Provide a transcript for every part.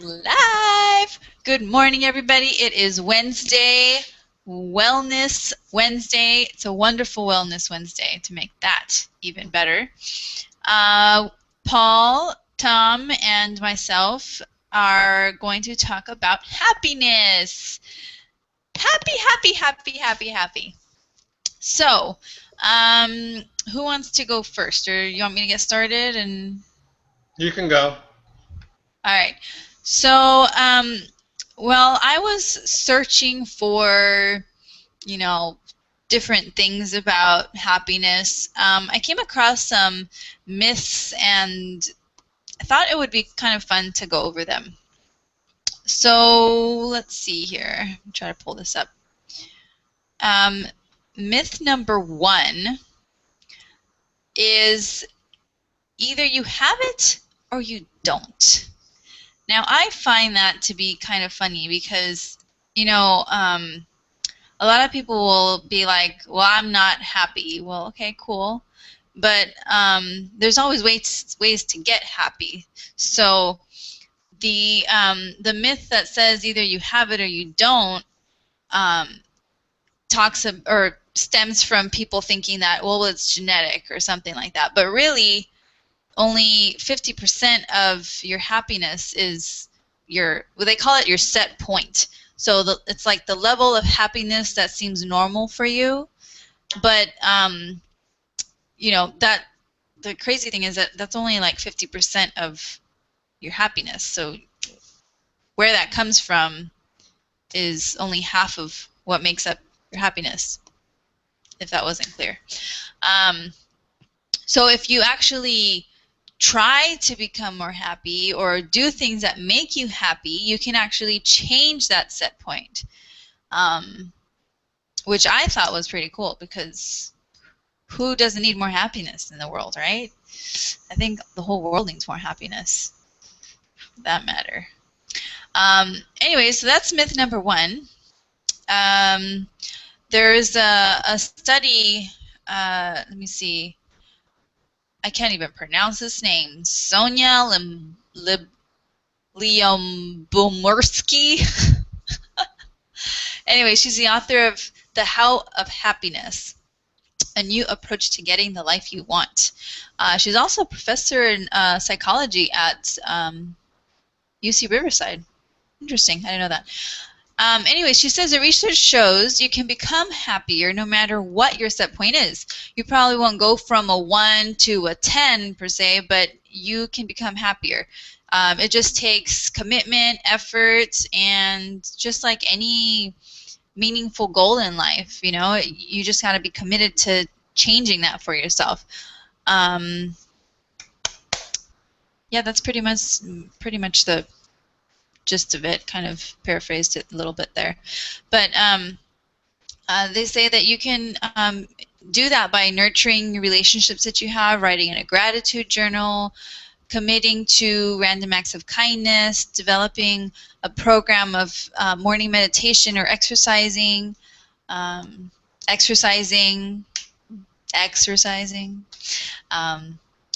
Live! Good morning, everybody. It is Wednesday, Wellness Wednesday. It's a wonderful Wellness Wednesday to make that even better. Paul, Tom, and myself are going to talk about happiness. Happy, happy, happy, happy, happy. So, who wants to go first, or you want me to get started? And You can go. all right. So, well, I was searching for, you know, different things about happiness. I came across some myths, and I thought it would be kind of fun to go over them. So, let's see here. I'll try to pull this up. Um, Myth number one is either you have it or you don't. Now, I find that to be kind of funny because, you know, a lot of people will be like, well, I'm not happy. Well, okay, cool. But there's always ways to get happy. So the myth that says either you have it or you don't um, or stems from people thinking that, well, it's genetic or something like that. But really, only 50% of your happiness is well, they call it your set point. So it's like the level of happiness that seems normal for you. But, that the crazy thing is that that's only like 50% of your happiness. So where that comes from is only half of what makes up your happiness, if that wasn't clear. Um, so if you actually try to become more happy or do things that make you happy, you can actually change that set point, which I thought was pretty cool because who doesn't need more happiness in the world, right? I think the whole world needs more happiness, for that matter. Anyway, so that's myth number one. There's a study, let me see, I can't even pronounce this name, Sonia Lyubomirsky. Anyway, she's the author of The How of Happiness, a new approach to getting the life you want. She's also a professor in psychology at UC Riverside. Interesting, I didn't know that. Anyway, she says the research shows you can become happier no matter what your set point is. You probably won't go from a 1 to a 10 per se, but you can become happier. It just takes commitment, effort, and just like any meaningful goal in life, you just got to be committed to changing that for yourself. Yeah, that's pretty much the gist of it. Kind of paraphrased it a little bit there, but they say that you can do that by nurturing relationships that you have, writing in a gratitude journal, committing to random acts of kindness, developing a program of morning meditation or exercising, exercising.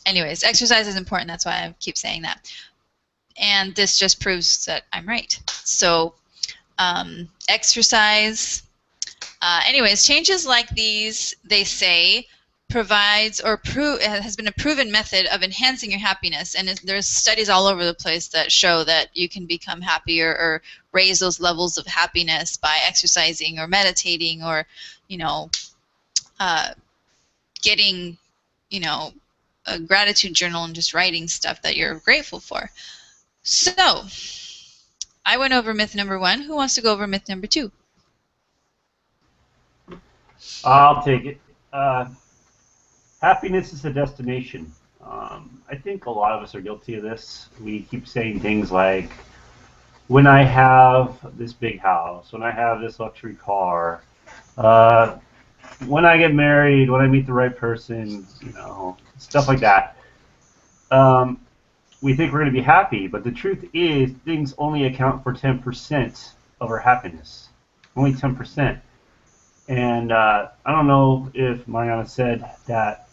Anyways, exercise is important. That's why I keep saying that. And this just proves that I'm right. So exercise. Anyways, changes like these, they say, provides or has been a proven method of enhancing your happiness, and there's studies all over the place that show that you can become happier or raise those levels of happiness by exercising or meditating or getting a gratitude journal and just writing stuff that you're grateful for. So I went over myth number one. Who wants to go over myth number two? I'll take it. Happiness is a destination. I think a lot of us are guilty of this. We keep saying things like, when I have this big house, when I have this luxury car, when I get married, when I meet the right person, stuff like that. We think we're going to be happy, but the truth is things only account for 10% of our happiness. Only 10%. And I don't know if Mariana said that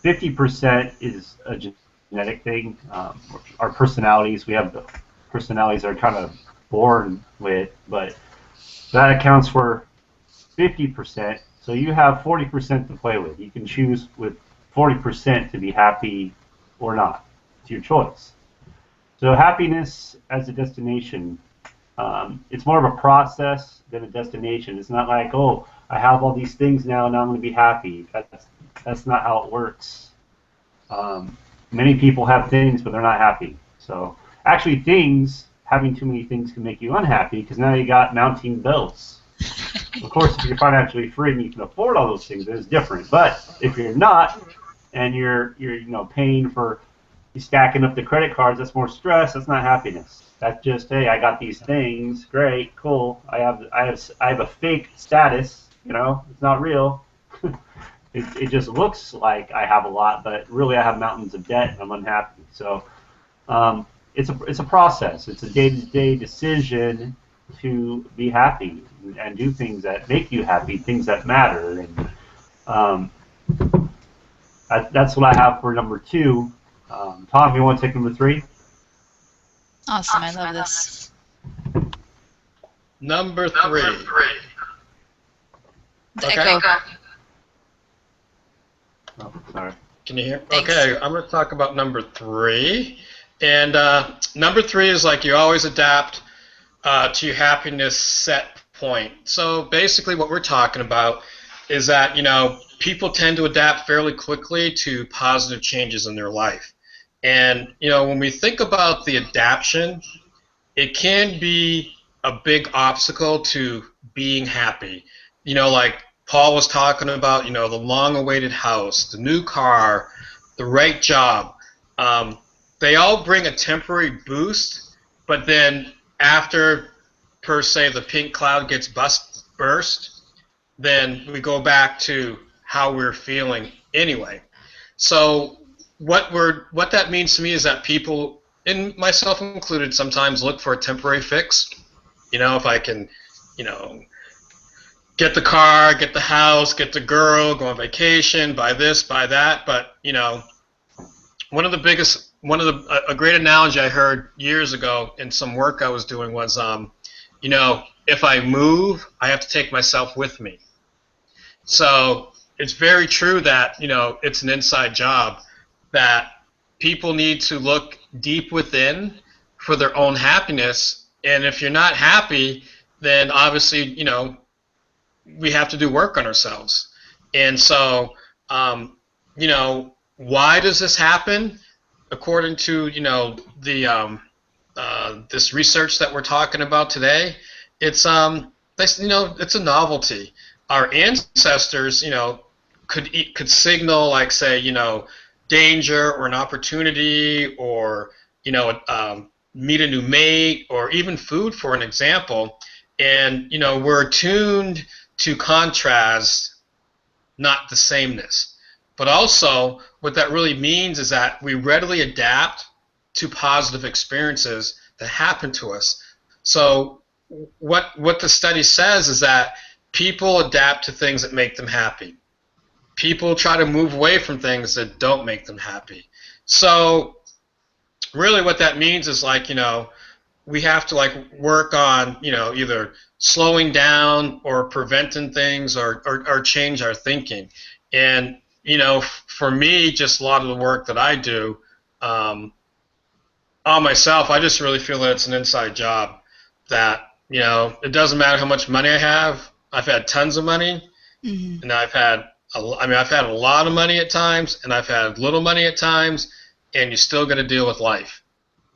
50% is a genetic thing. Our personalities, we have the personalities are kind of born with, but that accounts for 50%. So you have 40% to play with. You can choose with 40% to be happy or not. It's your choice. So happiness as a destination, it's more of a process than a destination. It's not like, oh, I have all these things now I'm going to be happy. That's not how it works. Many people have things, but they're not happy. So actually, having too many things can make you unhappy because now you got mounting bills. Of course, if you're financially free and you can afford all those things, it's different. But if you're not, and you're paying for stacking up the credit cards, that's more stress. That's not happiness. That's just, hey, I got these things, great, cool. I have a fake status. It's not real. It just looks like I have a lot, but really I have mountains of debt and I'm unhappy. So it's a process. It's a day-to-day decision to be happy and do things that make you happy, things that matter. And that's what I have for number 2. Tom, you want to take number 3? Awesome. I love this. Number 3. The Okay. echo. Oh, sorry. Can you hear? Thanks. Okay, I'm going to talk about number 3. And number 3 is like you always adapt to your happiness set point. So basically what we're talking about is that, people tend to adapt fairly quickly to positive changes in their life. And, when we think about the adaptation, it can be a big obstacle to being happy. Like Paul was talking about, the long-awaited house, the new car, the right job. They all bring a temporary boost, but then after, per se, the pink cloud gets burst, then we go back to how we're feeling anyway. So what that means to me is that people, and myself included, sometimes look for a temporary fix. If I can, get the car, get the house, get the girl, go on vacation, buy this, buy that. But a great analogy I heard years ago in some work I was doing was, if I move, I have to take myself with me. So it's very true that it's an inside job, that people need to look deep within for their own happiness. And if you're not happy, then obviously we have to do work on ourselves. And so why does this happen? According to this research that we're talking about today, it's it's a novelty. Our ancestors could signal, like, say, danger or an opportunity, or meet a new mate, or even food, for an example. And we're attuned to contrast, not the sameness. But also, what that really means is that we readily adapt to positive experiences that happen to us. So what the study says is that people adapt to things that make them happy. People try to move away from things that don't make them happy. So really what that means is, like, we have to work on either slowing down or preventing things, or change our thinking. And for me, just a lot of the work that I do on myself, I just really feel that it's an inside job, that it doesn't matter how much money I have. I've had tons of money, Mm-hmm. and I've had a lot of money at times, and I've had little money at times, and you're still going to deal with life.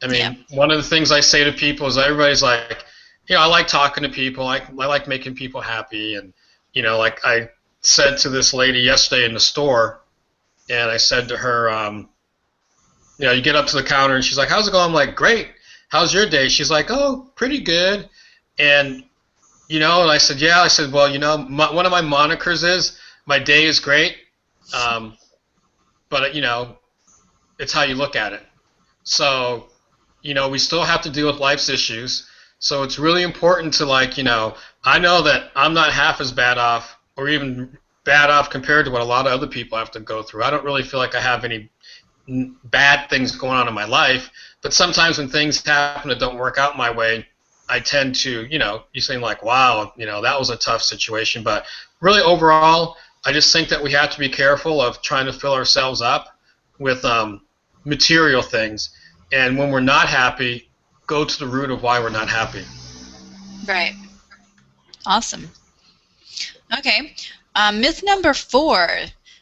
I mean, One of the things I say to people is, everybody's like, I like talking to people. I like making people happy. And, like I said to this lady yesterday in the store, and I said to her, you get up to the counter, and she's like, how's it going? I'm like, great. How's your day? She's like, oh, pretty good. And, and I said, yeah. I said, well, one of my monikers is, my day is great, but, it's how you look at it. So, we still have to deal with life's issues. So it's really important to, I know that I'm not half as bad off, or even bad off compared to what a lot of other people have to go through. I don't really feel like I have any bad things going on in my life, But sometimes when things happen that don't work out my way, I tend to, you seem like, wow, that was a tough situation. But really, overall, I just think that we have to be careful of trying to fill ourselves up with material things. And when we're not happy, go to the root of why we're not happy. Right. Awesome. Okay. Myth number 4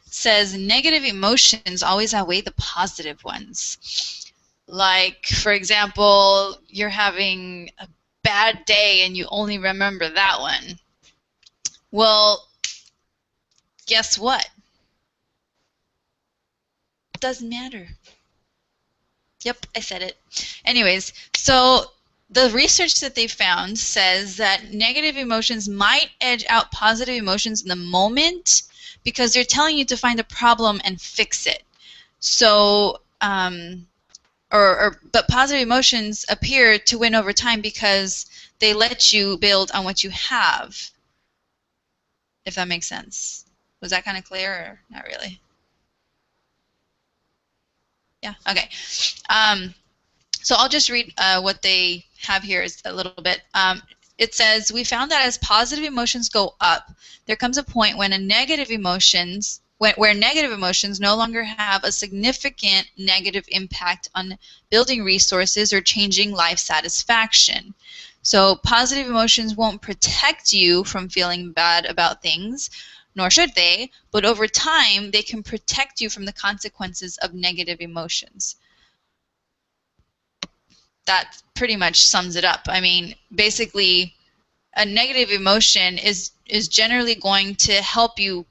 says negative emotions always outweigh the positive ones. Like, for example, you're having a bad day and you only remember that one. Well, guess what? It doesn't matter. Yep, I said it. Anyways, so the research that they found says that negative emotions might edge out positive emotions in the moment because they're telling you to find a problem and fix it. So, but positive emotions appear to win over time because they let you build on what you have. If that makes sense. Was that kind of clear or not really? Yeah, okay. So I'll just read what they have here is a little bit. It says, we found that as positive emotions go up, there comes a point when where negative emotions no longer have a significant negative impact on building resources or changing life satisfaction. So positive emotions won't protect you from feeling bad about things, nor should they, but over time they can protect you from the consequences of negative emotions. That pretty much sums it up. I mean, basically, a negative emotion is generally going to help you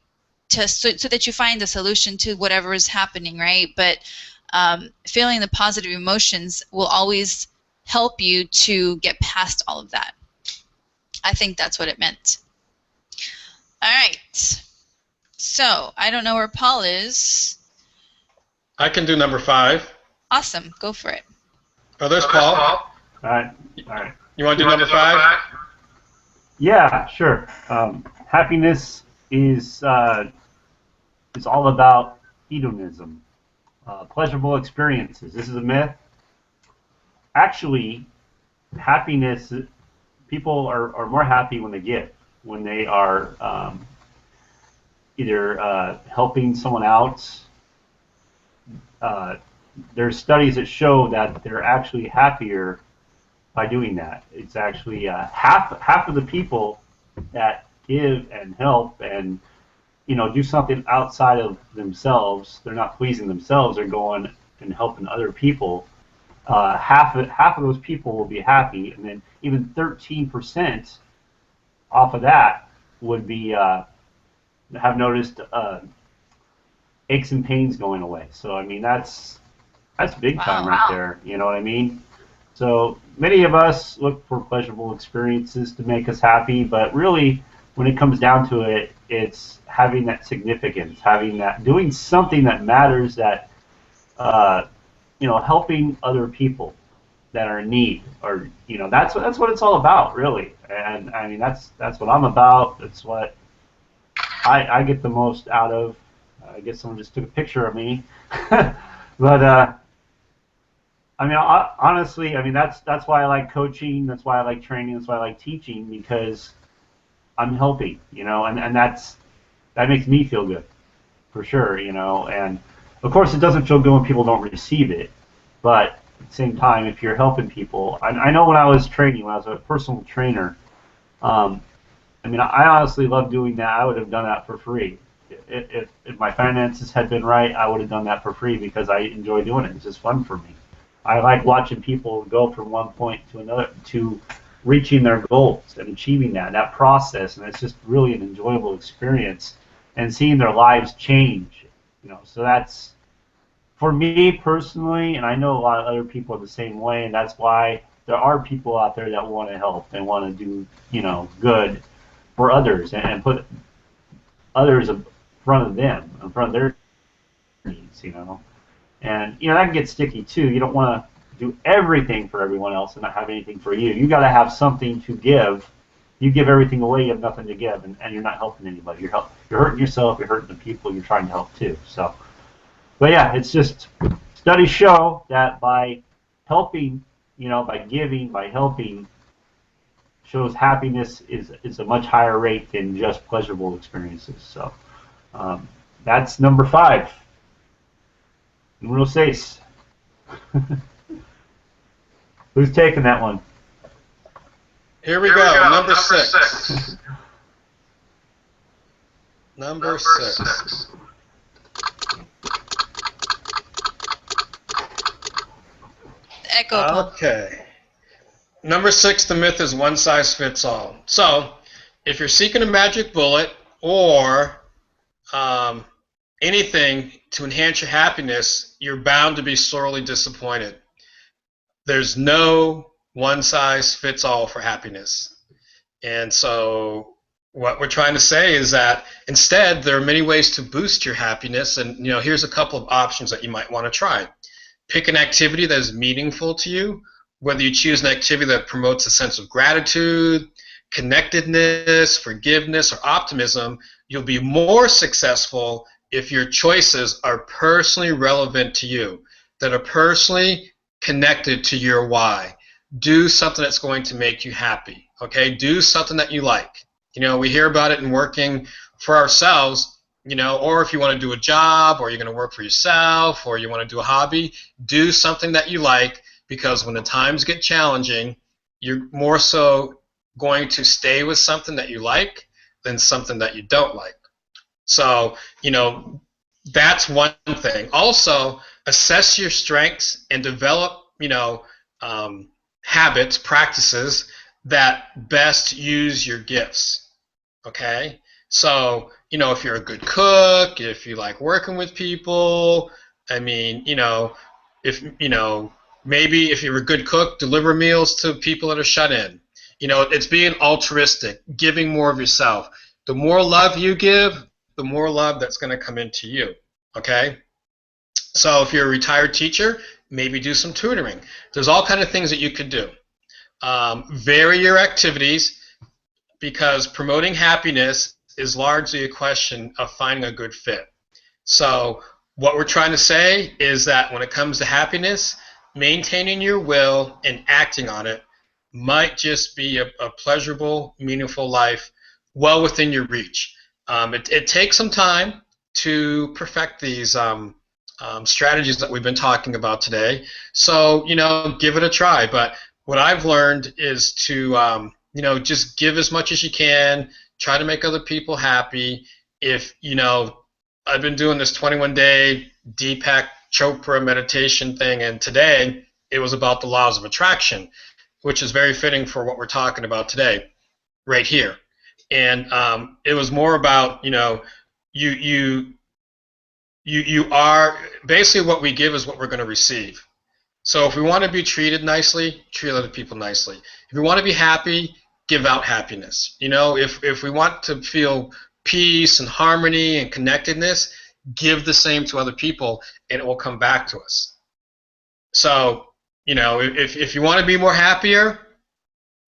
so that you find a solution to whatever is happening, right? But feeling the positive emotions will always help you to get past all of that. I think that's what it meant. All right. So I don't know where Paul is. I can do number 5. Awesome. Go for it. Oh, there's Paul. All right. You want to do number 5? Yeah, sure. Happiness is all about hedonism, pleasurable experiences. This is a myth. Actually, happiness, people are more happy when they give, when they are either helping someone out. There's studies that show that they're actually happier by doing that. It's actually half of the people that give and help and do something outside of themselves. They're not pleasing themselves. They're going and helping other people. Half of those people will be happy, and then even 13% off of that would be have noticed aches and pains going away. So I mean that's big time right there. You know what I mean? So many of us look for pleasurable experiences to make us happy, but really, when it comes down to it, it's having that significance, doing something that matters, that helping other people that are in need, or that's what it's all about, really. And I mean that's what I'm about. That's what I get the most out of. I guess someone just took a picture of me, but. I mean, honestly, I mean that's why I like coaching. That's why I like training. That's why I like teaching, because I'm helping, and that makes me feel good, for sure, And of course, it doesn't feel good when people don't receive it, but at the same time, if you're helping people, I know when I was training, when I was a personal trainer, I mean, I honestly love doing that. I would have done that for free. If my finances had been right, I would have done that for free because I enjoy doing it. It's just fun for me. I like watching people go from one point to another to reaching their goals and achieving that process, and it's just really an enjoyable experience, and seeing their lives change. So that's for me personally, and I know a lot of other people are the same way, and that's why there are people out there that want to help and want to do good for others and put others in front of them, in front of their needs. And that can get sticky too. You don't want to do everything for everyone else and not have anything for you. You got to have something to give. You give everything away, you have nothing to give, and you're not helping anybody. You're hurting yourself. You're hurting the people you're trying to help too. So, but yeah, it's just studies show that by helping, by giving, by helping, shows happiness is a much higher rate than just pleasurable experiences. So that's number 5. Número 6. Who's taking that one? Here we go. Number 6. Number 6. Echo pump. Okay. Number 6, the myth is one size fits all. So, if you're seeking a magic bullet or anything to enhance your happiness, you're bound to be sorely disappointed. There's no one size fits all for happiness. And so what we're trying to say is that instead there are many ways to boost your happiness, and here's a couple of options that you might want to try. Pick an activity that is meaningful to you, whether you choose an activity that promotes a sense of gratitude, connectedness, forgiveness, or optimism. You'll be more successful if your choices are personally relevant to you, that are personally connected to your why. Do something that's going to make you happy, okay? Do something that you like. We hear about it in working for ourselves, or if you want to do a job, or you're going to work for yourself, or you want to do a hobby, do something that you like, because when the times get challenging, you're more so going to stay with something that you like than something that you don't like. So, that's one thing. Also, assess your strengths and develop, habits, practices that best use your gifts. Okay? So, if you're a good cook, if you like working with people, maybe if you're a good cook, deliver meals to people that are shut in. It's being altruistic, giving more of yourself. The more love you give, the more love that's going to come into you. Okay? So if you're a retired teacher, maybe do some tutoring. There's all kinds of things that you could do. Vary your activities, because promoting happiness is largely a question of finding a good fit. So what we're trying to say is that when it comes to happiness, maintaining your will and acting on it might just be a pleasurable, meaningful life well within your reach. It takes some time to perfect these strategies that we've been talking about today. So, give it a try. But what I've learned is to, just give as much as you can, try to make other people happy. If, I've been doing this 21-day Deepak Chopra meditation thing, and today it was about the laws of attraction, which is very fitting for what we're talking about today, right here. And it was more about, you are, basically what we give is what we're going to receive. So if we want to be treated nicely, treat other people nicely. If we want to be happy, give out happiness. If we want to feel peace and harmony and connectedness, give the same to other people, and it will come back to us. So, if you want to be more happier,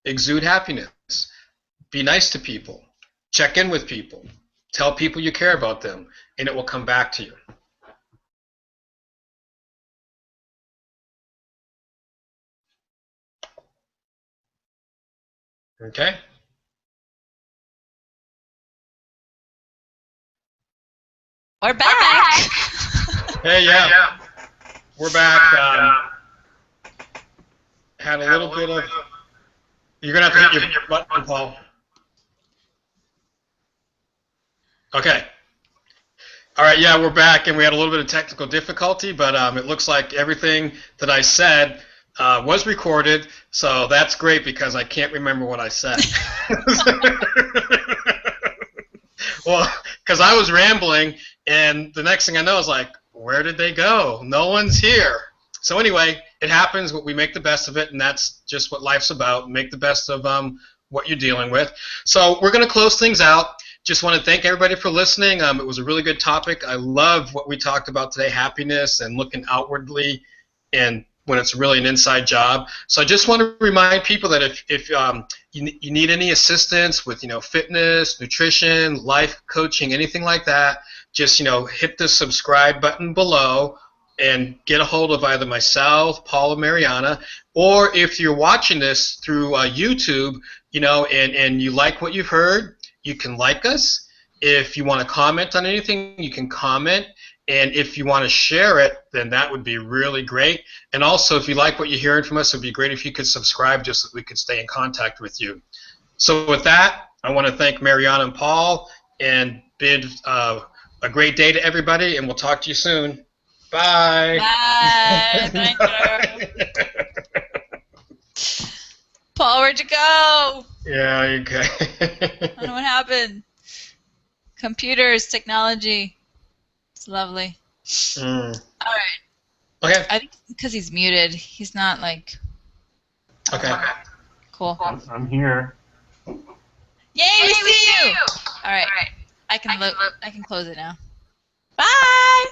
exude happiness. Be nice to people. Check in with people. Tell people you care about them, and it will come back to you. Okay? We're back. Hey, yeah. We're back. Had a little bit of... You're going to have to hit your button, Paul. Okay. All right, yeah, we're back, and we had a little bit of technical difficulty, but it looks like everything that I said was recorded, so that's great because I can't remember what I said. Well, because I was rambling, and the next thing I know is like, where did they go? No one's here. So anyway, it happens, but we make the best of it, and that's just what life's about. Make the best of what you're dealing with. So we're going to close things out. Just want to thank everybody for listening. It was a really good topic. I love what we talked about today, happiness and looking outwardly, and when it's really an inside job. So I just want to remind people that if you need any assistance with fitness, nutrition, life coaching, anything like that, just hit the subscribe button below, and get a hold of either myself, Paul, or Mariana, or if you're watching this through YouTube, and you like what you've heard, you can like us. If you want to comment on anything, you can comment. And if you want to share it, then that would be really great. And also, if you like what you're hearing from us, it would be great if you could subscribe just so we could stay in contact with you. So with that, I want to thank Mariana and Paul and bid a great day to everybody, and we'll talk to you soon. Bye. Bye. Thank you. Paul, where'd you go? Yeah, okay. I don't know what happened. Computers, technology. It's lovely. All right. Okay. I think because he's muted, he's not like. Okay. Cool. I'm here. Yay, we see you! All right. I can close it now. Bye.